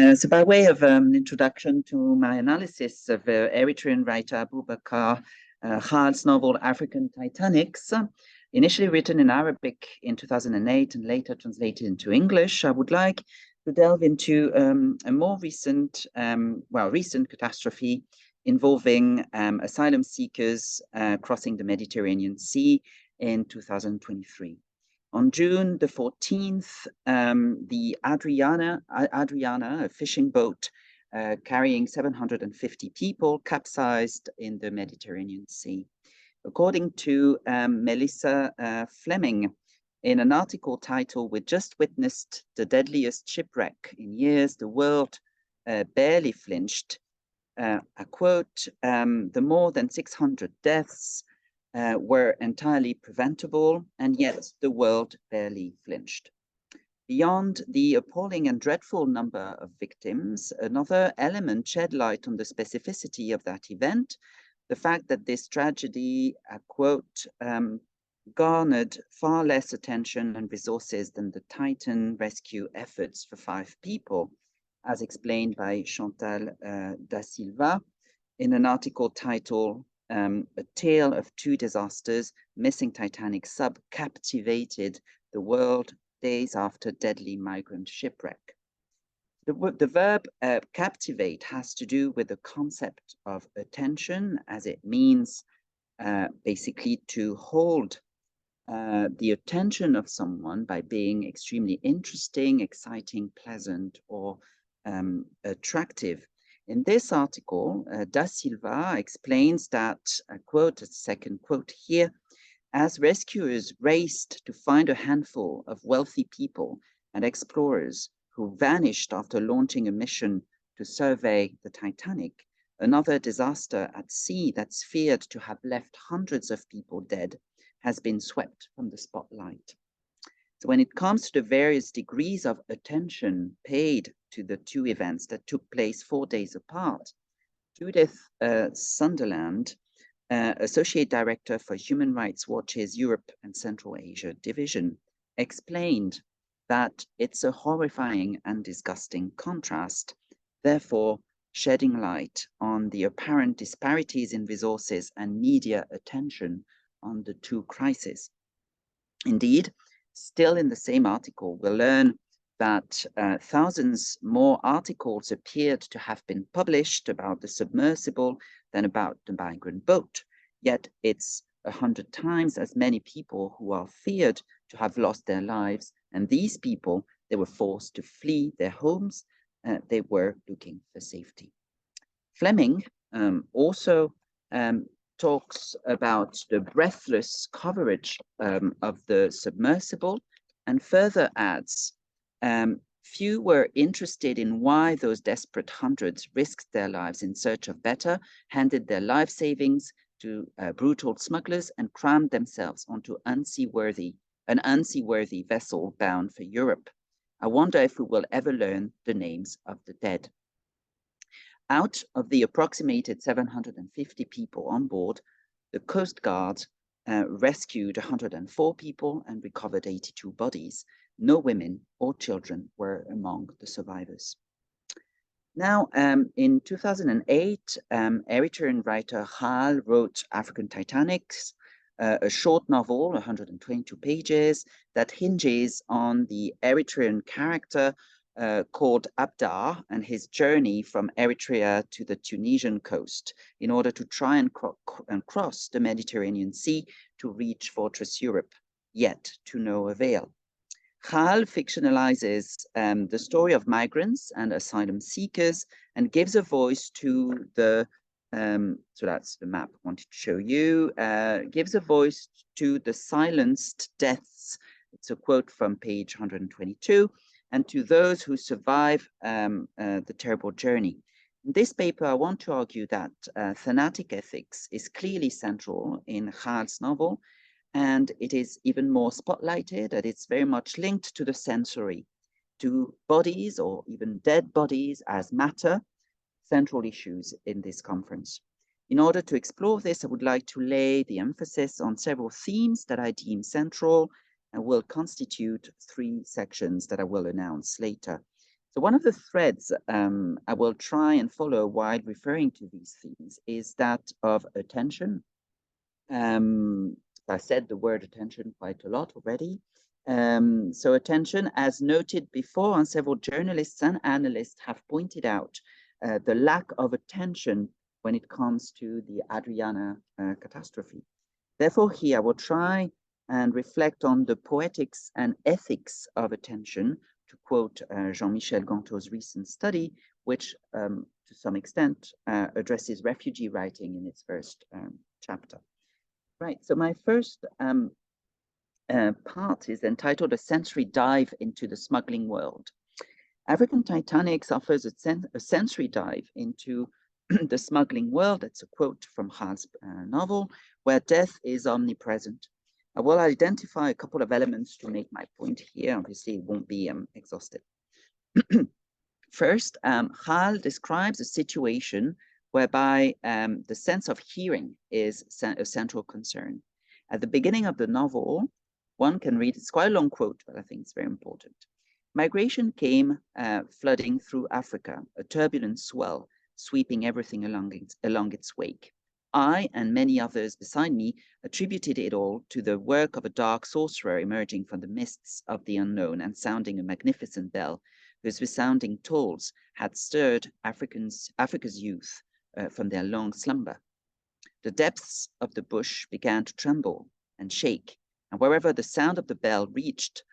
So by way of introduction to my analysis of Eritrean writer Abu Bakr Khal's novel African Titanics, initially written in Arabic in 2008 and later translated into English, I would like to delve into a more recent catastrophe involving asylum seekers crossing the Mediterranean Sea in 2023. On June the 14th, the Adriana, a fishing boat carrying 750 people, capsized in the Mediterranean Sea. According to Melissa Fleming, in an article titled "We Just Witnessed the Deadliest Shipwreck in Years, the World Barely Flinched," I quote, "the more than 600 deaths were entirely preventable, and yet the world barely flinched." Beyond the appalling and dreadful number of victims, another element shed light on the specificity of that event, the fact that this tragedy, I quote, garnered far less attention and resources than the Titan rescue efforts for 5 people, as explained by Chantal da Silva in an article titled "A Tale of Two Disasters, Missing Titanic Sub Captivated the World Days After Deadly Migrant Shipwreck." The verb captivate has to do with the concept of attention, as it means basically to hold the attention of someone by being extremely interesting, exciting, pleasant, or attractive. In this article, Da Silva explains that, I quote, a second quote here, "As rescuers raced to find a handful of wealthy people and explorers who vanished after launching a mission to survey the Titanic, another disaster at sea that's feared to have left hundreds of people dead has been swept from the spotlight." So when it comes to the various degrees of attention paid to the two events that took place 4 days apart, Judith Sunderland, Associate Director for Human Rights Watch's Europe and Central Asia Division, explained that it's a horrifying and disgusting contrast, therefore shedding light on the apparent disparities in resources and media attention on the two crises. Indeed, still in the same article, we'll learn that thousands more articles appeared to have been published about the submersible than about the migrant boat. Yet it's 100 times as many people who are feared to have lost their lives. And these people, they were forced to flee their homes. They were looking for safety. Fleming also talks about the breathless coverage of the submersible, and further adds, "Few were interested in why those desperate hundreds risked their lives in search of better, handed their life savings to brutal smugglers, and crammed themselves onto an unseaworthy vessel bound for Europe. I wonder if we will ever learn the names of the dead." Out of the approximated 750 people on board, the Coast Guard rescued 104 people and recovered 82 bodies. No women or children were among the survivors. Now, in 2008, Eritrean writer Khal wrote African Titanics, a short novel, 122 pages, that hinges on the Eritrean character called Abdar and his journey from Eritrea to the Tunisian coast in order to try and cross the Mediterranean Sea to reach Fortress Europe, yet to no avail. Khal fictionalizes the story of migrants and asylum seekers and gives a voice to the, so that's the map I wanted to show you, gives a voice to the silenced deaths. It's a quote from page 122. And to those who survive the terrible journey. In this paper, I want to argue that Thanatic ethics is clearly central in Khal's novel, and it is even more spotlighted, that it's very much linked to the sensory, to bodies or even dead bodies as matter, central issues in this conference. In order to explore this, I would like to lay the emphasis on several themes that I deem central and will constitute 3 sections that I will announce later. So one of the threads I will try and follow while referring to these themes is that of attention. I said the word attention quite a lot already. So attention, as noted before, and several journalists and analysts have pointed out the lack of attention when it comes to the Adriana catastrophe. Therefore, here I will try and reflect on the poetics and ethics of attention, to quote Jean-Michel Ganteau's recent study, which to some extent addresses refugee writing in its first chapter. Right, so my first part is entitled A Sensory Dive into the Smuggling World. African Titanics offers a sensory dive into the smuggling world. That's a quote from Hal's novel, where death is omnipresent. I will identify a couple of elements to make my point here. Obviously, it won't be exhaustive. First, Hal describes a situation whereby the sense of hearing is a central concern. At the beginning of the novel, one can read, it's quite a long quote, but I think it's very important. Migration came flooding through Africa, a turbulent swell sweeping everything along its wake. I and many others beside me attributed it all to the work of a dark sorcerer emerging from the mists of the unknown and sounding a magnificent bell whose resounding tolls had stirred Africa's youth from their long slumber. The depths of the bush began to tremble and shake, and wherever the sound of the bell reached,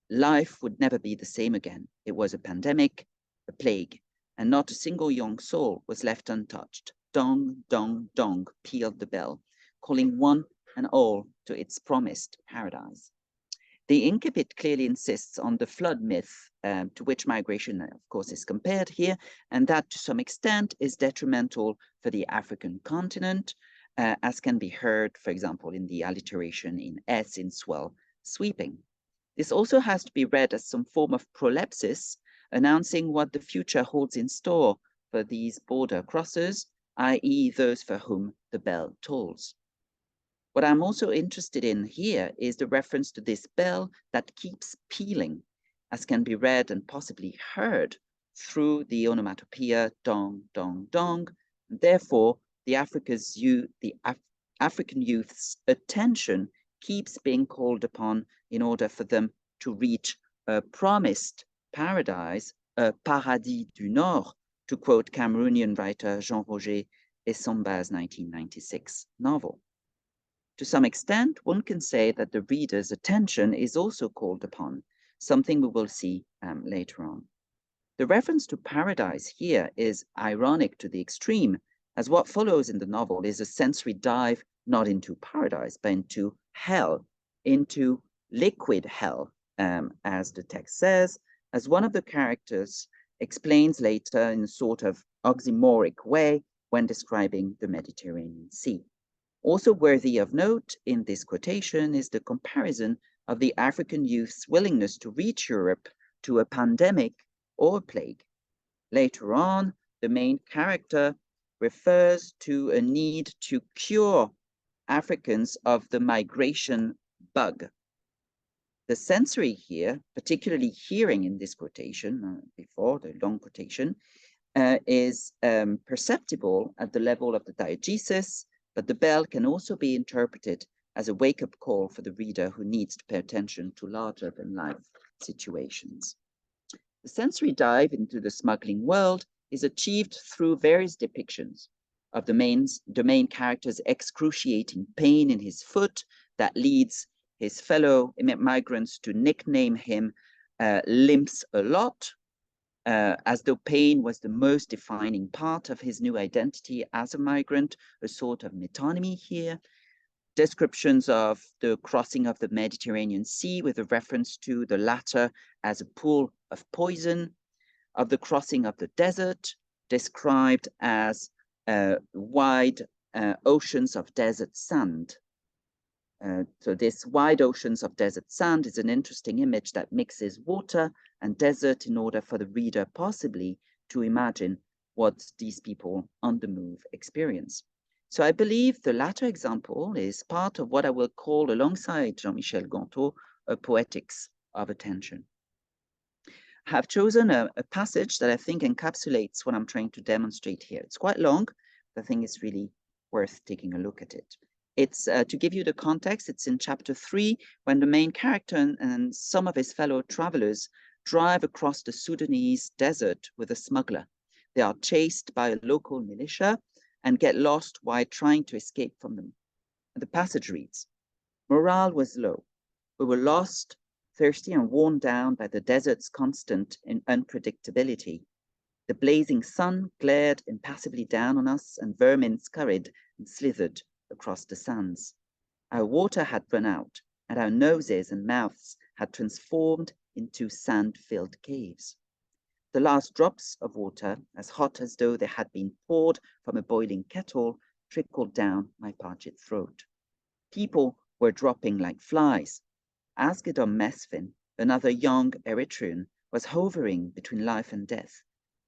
life would never be the same again. It was a pandemic, a plague, and not a single young soul was left untouched. Dong, dong, dong, pealed the bell, calling one and all to its promised paradise. The incipit clearly insists on the flood myth to which migration, of course, is compared here, and that to some extent is detrimental for the African continent, as can be heard, for example, in the alliteration in S in swell sweeping. This also has to be read as some form of prolepsis, announcing what the future holds in store for these border crossers, i.e. those for whom the bell tolls. What I'm also interested in here is the reference to this bell that keeps pealing, as can be read and possibly heard through the onomatopoeia dong, dong, dong. Therefore, the African youth's attention keeps being called upon in order for them to reach a promised paradise, a paradis du Nord, to quote Cameroonian writer Jean-Roger Essomba's 1996 novel. To some extent, one can say that the reader's attention is also called upon, something we will see later on. The reference to paradise here is ironic to the extreme, as what follows in the novel is a sensory dive not into paradise, but into hell, into liquid hell, as the text says, as one of the characters explains later in a sort of oxymoric way when describing the Mediterranean Sea. Also worthy of note in this quotation is the comparison of the African youth's willingness to reach Europe to a pandemic or a plague. Later on, the main character refers to a need to cure Africans of the migration bug. The sensory here, particularly hearing in this quotation, before the long quotation, is perceptible at the level of the diegesis, but the bell can also be interpreted as a wake-up call for the reader who needs to pay attention to larger-than-life situations. The sensory dive into the smuggling world is achieved through various depictions of the main character's excruciating pain in his foot that leads his fellow migrants to nickname him Limps a Lot, as though pain was the most defining part of his new identity as a migrant, a sort of metonymy here. Descriptions of the crossing of the Mediterranean Sea with a reference to the latter as a pool of poison, of the crossing of the desert, described as wide oceans of desert sand. So this wide oceans of desert sand is an interesting image that mixes water and desert in order for the reader possibly to imagine what these people on the move experience. So I believe the latter example is part of what I will call, alongside Jean-Michel Ganteau, a poetics of attention. have chosen a passage that I think encapsulates what I'm trying to demonstrate here. It's quite long, but I think it's really worth taking a look at it. It's to give you the context, it's in chapter 3, when the main character and some of his fellow travelers drive across the Sudanese desert with a smuggler. They are chased by a local militia and get lost while trying to escape from them. And the passage reads, "Morale was low. We were lost, thirsty, and worn down by the desert's constant unpredictability. The blazing sun glared impassively down on us, and vermin scurried and slithered across the sands. Our water had run out, and our noses and mouths had transformed into sand-filled caves. The last drops of water, as hot as though they had been poured from a boiling kettle, trickled down my parched throat. People were dropping like flies. Asgedom Mesfin, another young Eritrean, was hovering between life and death.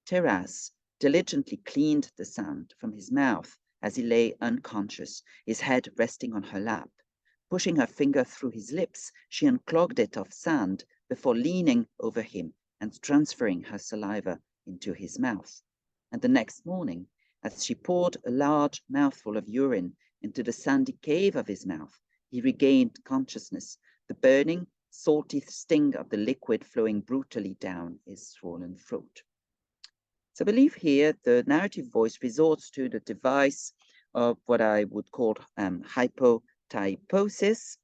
Teras diligently cleaned the sand from his mouth as he lay unconscious, his head resting on her lap. Pushing her finger through his lips, she unclogged it of sand before leaning over him and transferring her saliva into his mouth. And the next morning, as she poured a large mouthful of urine into the sandy cave of his mouth, he regained consciousness, the burning, salty sting of the liquid flowing brutally down his swollen throat." So I believe here the narrative voice resorts to the device of what I would call hypotyposis,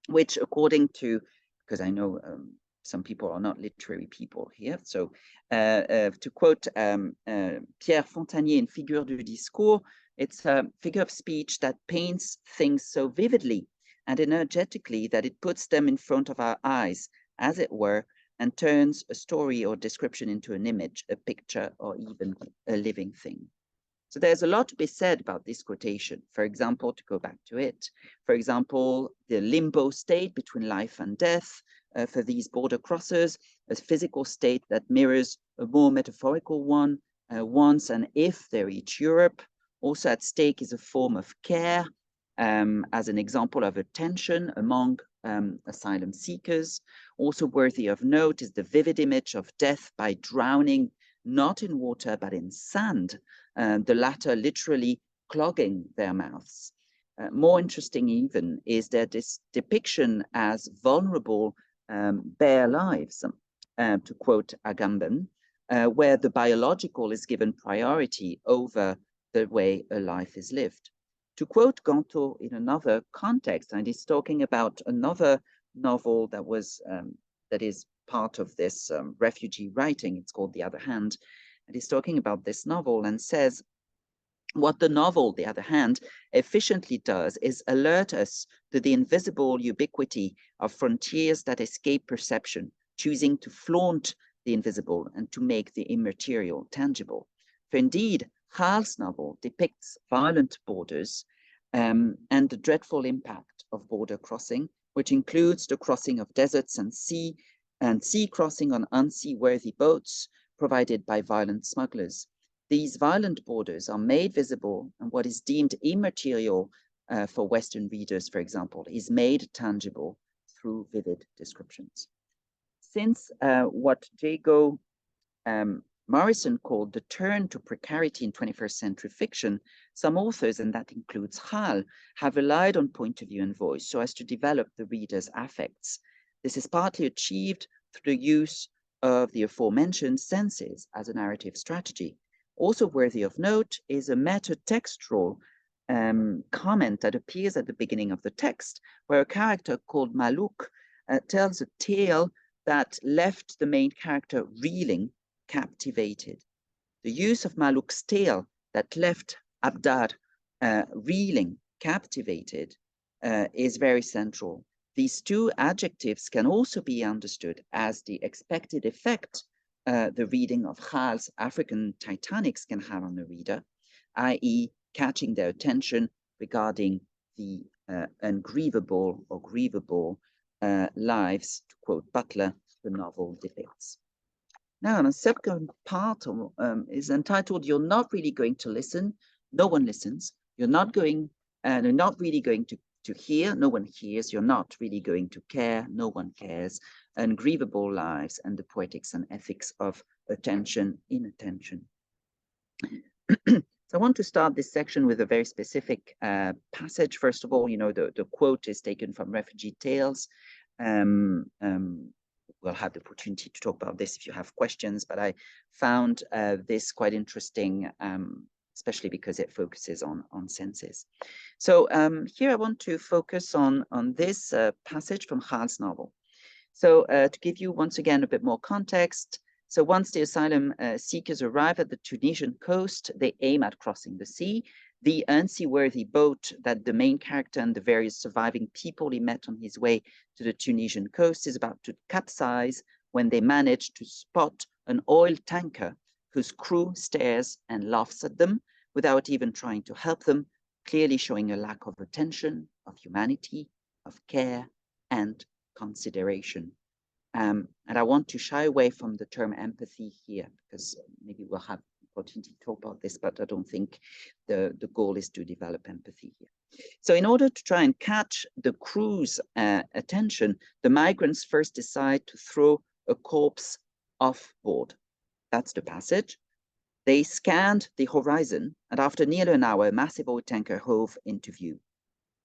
which according to, because I know some people are not literary people here, so to quote Pierre Fontanier in Figure du Discours, it's a figure of speech that paints things so vividly and energetically that it puts them in front of our eyes, as it were, and turns a story or description into an image, a picture, or even a living thing. So there's a lot to be said about this quotation. For example, to go back to it, for example, the limbo state between life and death for these border crossers, a physical state that mirrors a more metaphorical one, once and if they reach Europe. Also at stake is a form of care, as an example of a tension among asylum seekers. Also worthy of note is the vivid image of death by drowning, not in water, but in sand, the latter literally clogging their mouths. More interesting even is their depiction as vulnerable, bare lives, to quote Agamben, where the biological is given priority over the way a life is lived. To quote Ganto in another context, and he's talking about another novel that was that is part of this refugee writing. It's called The Other Hand, and he's talking about this novel and says, what the novel, The Other Hand, efficiently does is alert us to the invisible ubiquity of frontiers that escape perception, choosing to flaunt the invisible and to make the immaterial tangible. For indeed, Gaal's novel depicts violent borders and the dreadful impact of border crossing, which includes the crossing of deserts and sea crossing on unseaworthy boats provided by violent smugglers. These violent borders are made visible, and what is deemed immaterial for Western readers, for example, is made tangible through vivid descriptions. Since what Jago Morrison called the turn to precarity in 21st century fiction, some authors, and that includes Gaal, have relied on point of view and voice so as to develop the reader's affects. This is partly achieved through the use of the aforementioned senses as a narrative strategy. Also worthy of note is a meta-textual comment that appears at the beginning of the text, where a character called Maluk tells a tale that left the main character reeling, captivated. The use of Maluk's tale that left Abdar reeling, captivated, is very central. These two adjectives can also be understood as the expected effect the reading of Gaal's African Titanics can have on the reader, i.e. catching their attention regarding the ungrievable or grievable lives, to quote Butler, the novel depicts. Now, the second part is entitled, You're Not Really Going to Listen, No One Listens. You're not really going to hear, no one hears. You're not really going to care, no one cares. ungrievable lives, and the poetics and ethics of attention in attention. So I want to start this section with a very specific passage. First of all, you know, the quote is taken from Refugee Tales. We'll have the opportunity to talk about this if you have questions, but I found this quite interesting, especially because it focuses on senses. So here I want to focus on this passage from Gaal's novel. So to give you once again a bit more context, so once the asylum seekers arrive at the Tunisian coast, they aim at crossing the sea. The unseaworthy boat that the main character and the various surviving people he met on his way to the Tunisian coast is about to capsize when they manage to spot an oil tanker whose crew stares and laughs at them without even trying to help them, clearly showing a lack of attention, of humanity, of care, and consideration. And I want to shy away from the term empathy here, because maybe we'll have opportunity to talk about this, but I don't think the goal is to develop empathy here. So in order to try and catch the crew's attention, the migrants first decide to throw a corpse off board. That's the passage. They scanned the horizon, and after nearly an hour, a massive oil tanker hove into view.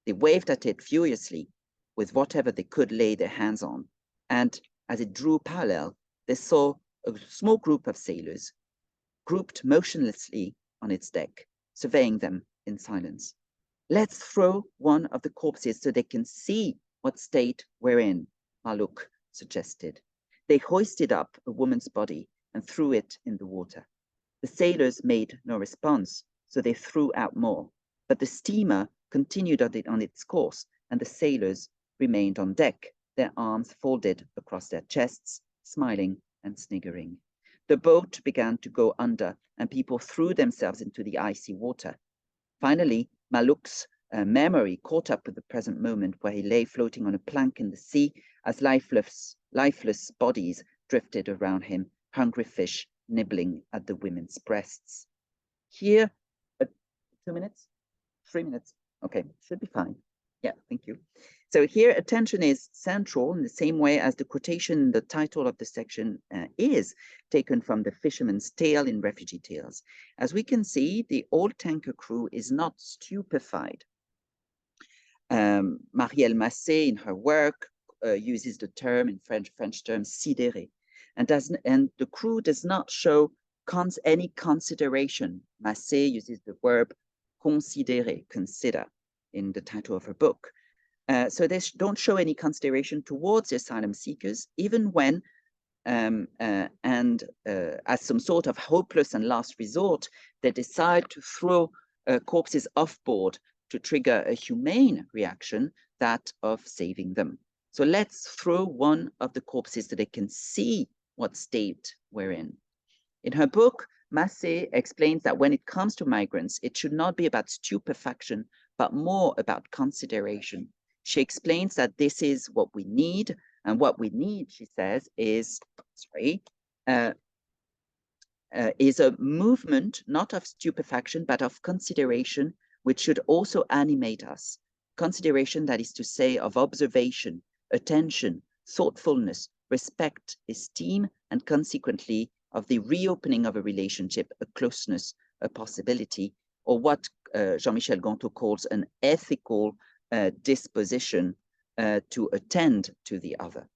They waved at it furiously with whatever they could lay their hands on, and as it drew parallel, they saw a small group of sailors grouped motionlessly on its deck, surveying them in silence. Let's throw one of the corpses so they can see what state we're in, Malouk suggested. They hoisted up a woman's body and threw it in the water. The sailors made no response, so they threw out more, but the steamer continued on its course, and the sailors remained on deck, their arms folded across their chests, smiling and sniggering. The boat began to go under, and people threw themselves into the icy water. Finally, Malouk's memory caught up with the present moment, where he lay floating on a plank in the sea as lifeless bodies drifted around him, hungry fish nibbling at the women's breasts. Here, 2 minutes? 3 minutes? Okay, should be fine. Yeah, thank you. So here, attention is central in the same way as the quotation, the title of the section is taken from The Fisherman's Tale in Refugee Tales. As we can see, the old tanker crew is not stupefied. Marielle Massé, in her work, uses the term, in French term, sidéré, and the crew does not show any consideration. Massé uses the verb considérer, consider, in the title of her book. So they don't show any consideration towards the asylum seekers, even when, as some sort of hopeless and last resort, they decide to throw corpses off board to trigger a humane reaction, that of saving them. So let's throw one of the corpses so they can see what state we're in. In her book, Massé explains that when it comes to migrants, it should not be about stupefaction, but more about consideration. She explains that this is what we need, and what we need, she says, is a movement not of stupefaction, but of consideration, which should also animate us. Consideration, that is to say, of observation, attention, thoughtfulness, respect, esteem, and consequently of the reopening of a relationship, a closeness, a possibility, or what Jean-Michel Ganteau calls an ethical disposition to attend to the other.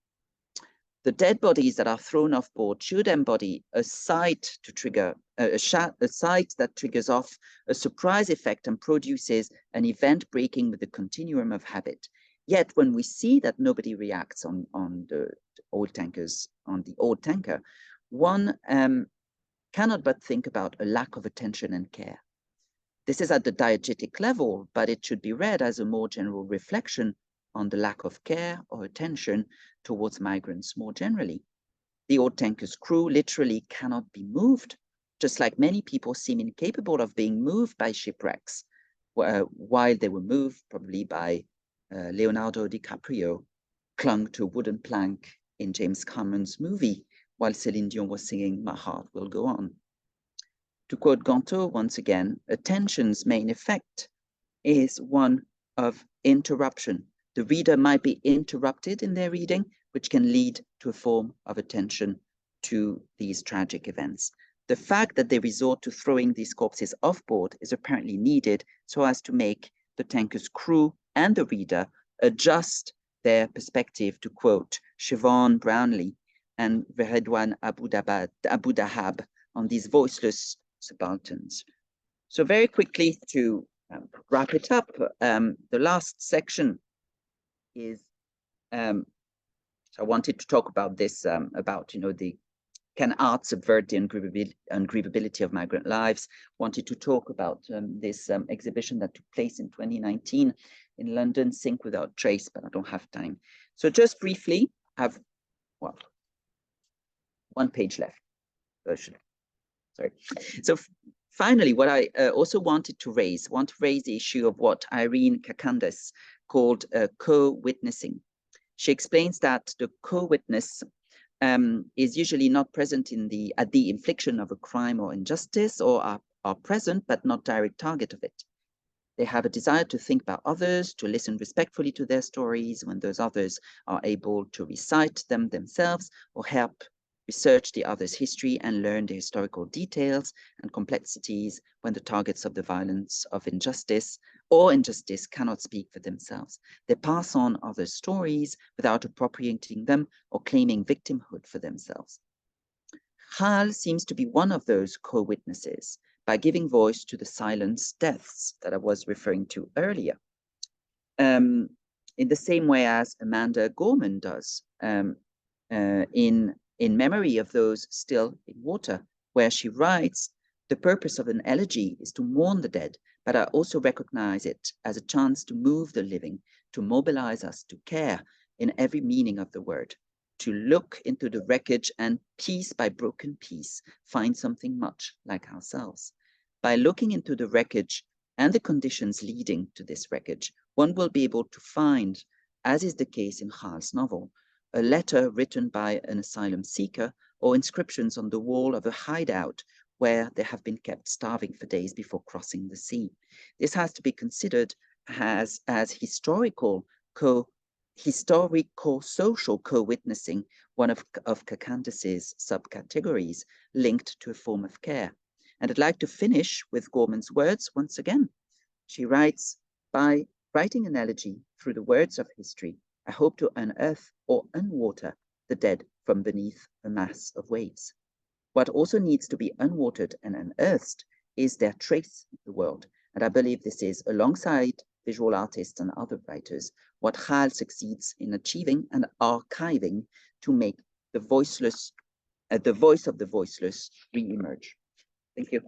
The dead bodies that are thrown off board should embody a sight to trigger a sight that triggers off a surprise effect and produces an event breaking with the continuum of habit. Yet when we see that nobody reacts on the old tankers, on the old tanker, one cannot but think about a lack of attention and care. This is at the diegetic level, but it should be read as a more general reflection on the lack of care or attention towards migrants more generally. The old tanker's crew literally cannot be moved, just like many people seem incapable of being moved by shipwrecks, while they were moved probably by Leonardo DiCaprio, clung to a wooden plank in James Cameron's movie, while Céline Dion was singing "My Heart Will Go On." To quote Ganteau once again, attention's main effect is one of interruption. The reader might be interrupted in their reading, which can lead to a form of attention to these tragic events. The fact that they resort to throwing these corpses off-board is apparently needed so as to make the tanker's crew and the reader adjust their perspective, to quote Siobhan Brownlee and Veredwan Abu Dahab, on these voiceless subalterns. So very quickly to wrap it up, the last section is, so I wanted to talk about this, about, can art subvert the ungrievability of migrant lives? Wanted to talk about this exhibition that took place in 2019 in London, Sink Without Trace, but I don't have time. So just briefly, I have, well, one page left. Sorry. So finally, what I also wanted to raise the issue of what Irene Kakandas called co-witnessing. She explains that the co-witness is usually not present at the infliction of a crime or injustice, or are present but not direct target of it. They have a desire to think about others, to listen respectfully to their stories when those others are able to recite them themselves or help research the other's history and learn the historical details and complexities when the targets of the violence of injustice cannot speak for themselves. They pass on others' stories without appropriating them or claiming victimhood for themselves. Hal seems to be one of those co-witnesses by giving voice to the silent deaths that I was referring to earlier, in the same way as Amanda Gorman does in memory of those still in water, where she writes, "The purpose of an elegy is to mourn the dead, but I also recognize it as a chance to move the living, to mobilize us to care in every meaning of the word, to look into the wreckage and piece by broken piece, find something much like ourselves. By looking into the wreckage and the conditions leading to this wreckage, one will be able to find, as is the case in Hal's novel, a letter written by an asylum seeker or inscriptions on the wall of a hideout where they have been kept starving for days before crossing the sea. This has to be considered as historical social co-witnessing, one of Kakandas's subcategories linked to a form of care. And I'd like to finish with Gorman's words once again. She writes, "By writing an elegy through the words of history, I hope to unearth or unwater the dead from beneath a mass of waves. What also needs to be unwatered and unearthed is their trace of the world. And I believe this is, alongside visual artists and other writers, what Hal succeeds in achieving and archiving to make the voiceless, the voice of the voiceless re-emerge." Thank you.